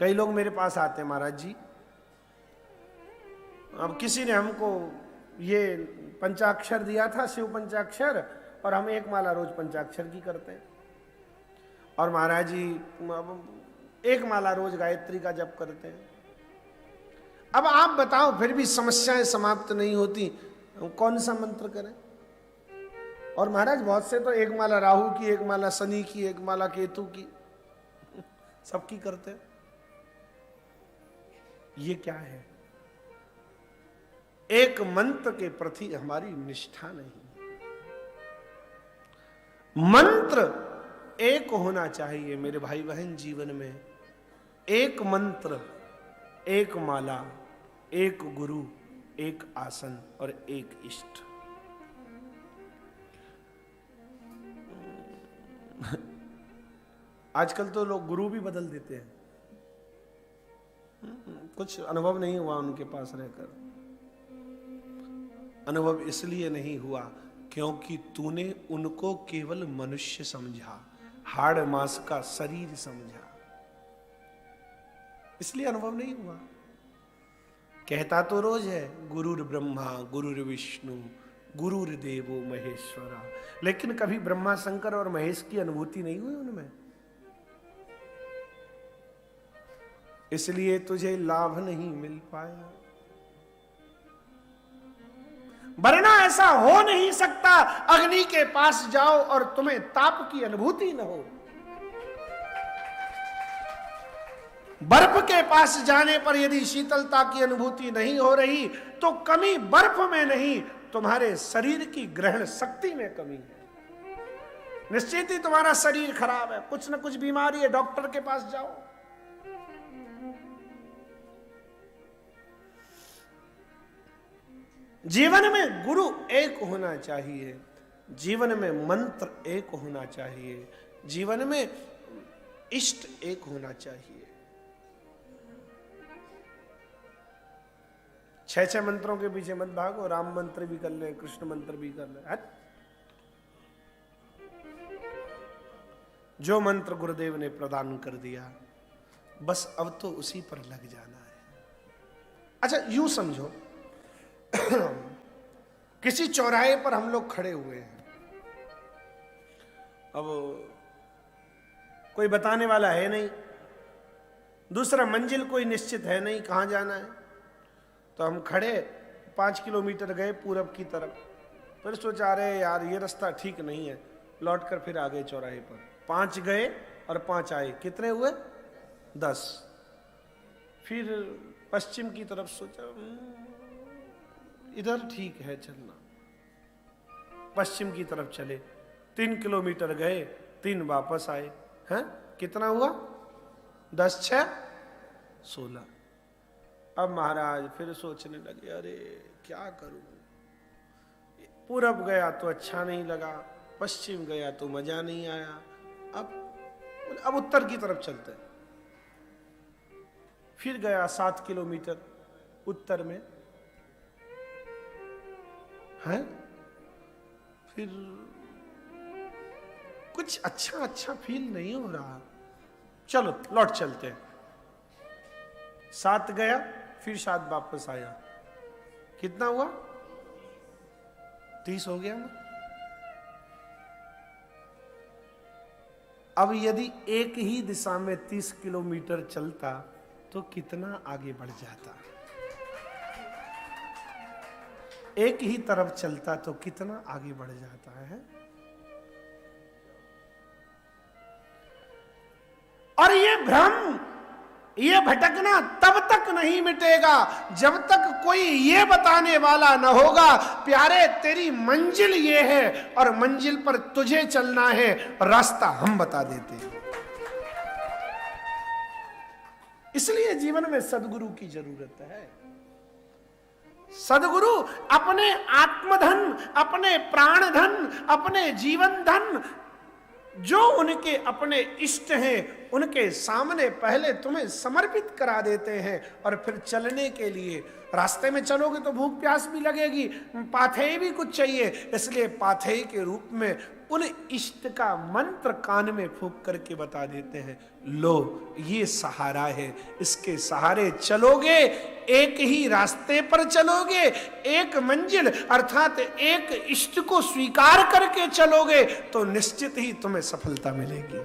कई लोग मेरे पास आते हैं, महाराज जी अब किसी ने हमको ये पंचाक्षर दिया था, शिव पंचाक्षर, और हम एक माला रोज पंचाक्षर की करते हैं, और महाराज जी एक माला रोज गायत्री का जप करते हैं। अब आप बताओ, फिर भी समस्याएं समाप्त नहीं होती, हम कौन सा मंत्र करें? और महाराज बहुत से तो एक माला राहु की, एक माला शनि की, एक माला केतु की, सबकी करते हैं। ये क्या है? एक मंत्र के प्रति हमारी निष्ठा नहीं। मंत्र एक होना चाहिए मेरे भाई बहन जीवन में। एक मंत्र, एक माला, एक गुरु, एक आसन और एक इष्ट। आजकल तो लोग गुरु भी बदल देते हैं। कुछ अनुभव नहीं हुआ उनके पास रहकर। अनुभव इसलिए नहीं हुआ क्योंकि तूने उनको केवल मनुष्य समझा, हाड़ मांस का शरीर समझा, इसलिए अनुभव नहीं हुआ। कहता तो रोज है गुरुर ब्रह्मा गुरुर विष्णु गुरुर देवो महेश्वरा, लेकिन कभी ब्रह्मा शंकर और महेश की अनुभूति नहीं हुई उनमें। इसलिए तुझे लाभ नहीं मिल पाया। वरना ऐसा हो नहीं सकता अग्नि के पास जाओ और तुम्हें ताप की अनुभूति न हो। बर्फ के पास जाने पर यदि शीतलता की अनुभूति नहीं हो रही तो कमी बर्फ में नहीं, तुम्हारे शरीर की ग्रहण शक्ति में कमी है। निश्चित ही तुम्हारा शरीर खराब है, कुछ न कुछ बीमारी है, डॉक्टर के पास जाओ। जीवन में गुरु एक होना चाहिए, जीवन में मंत्र एक होना चाहिए, जीवन में इष्ट एक होना चाहिए। 6 मंत्रों के पीछे मत भागो, राम मंत्र भी कर ले, कृष्ण मंत्र भी कर ले। जो मंत्र गुरुदेव ने प्रदान कर दिया बस अब तो उसी पर लग जाना है। अच्छा यूं समझो, किसी चौराहे पर हम लोग खड़े हुए हैं, अब कोई बताने वाला है नहीं, दूसरा मंजिल कोई निश्चित है नहीं कहां जाना है, तो हम खड़े 5 किलोमीटर गए पूरब की तरफ, फिर सोचा रहे यार ये रास्ता ठीक नहीं है, लौट कर फिर आ गए चौराहे पर। 5 गए और 5 आए, कितने हुए? 10। फिर पश्चिम की तरफ सोचा इधर ठीक है चलना, पश्चिम की तरफ चले, 3 किलोमीटर गए, 3 वापस आए, हैं कितना हुआ? 10 6 16। अब महाराज फिर सोचने लगे अरे क्या करूं, पूरब गया तो अच्छा नहीं लगा, पश्चिम गया तो मजा नहीं आया, अब उत्तर की तरफ चलते हैं। फिर गया 7 किलोमीटर उत्तर में, है फिर कुछ अच्छा फील नहीं हो रहा, चलो लौट चलते हैं। 7 गया फिर 7 वापस आया, कितना हुआ? 30 हो गया ना। अब यदि एक ही दिशा में 30 किलोमीटर चलता तो कितना आगे बढ़ जाता, एक ही तरफ चलता तो कितना आगे बढ़ जाता है। और ये भ्रम, ये भटकना तब तक नहीं मिटेगा जब तक कोई ये बताने वाला न होगा प्यारे तेरी मंजिल ये है और मंजिल पर तुझे चलना है, रास्ता हम बता देते हैं। इसलिए जीवन में सदगुरु की जरूरत है। सदगुरु अपने आत्मधन, अपने प्राण धन, अपने जीवन धन, जो उनके अपने इष्ट हैं उनके सामने पहले तुम्हें समर्पित करा देते हैं और फिर चलने के लिए, रास्ते में चलोगे तो भूख प्यास भी लगेगी, पाथेय भी कुछ चाहिए, इसलिए पाथेय के रूप में उन इष्ट का मंत्र कान में फूंक करके बता देते हैं, लो ये सहारा है, इसके सहारे चलोगे, एक ही रास्ते पर चलोगे, एक मंजिल अर्थात एक इष्ट को स्वीकार करके चलोगे तो निश्चित ही तुम्हें सफलता मिलेगी।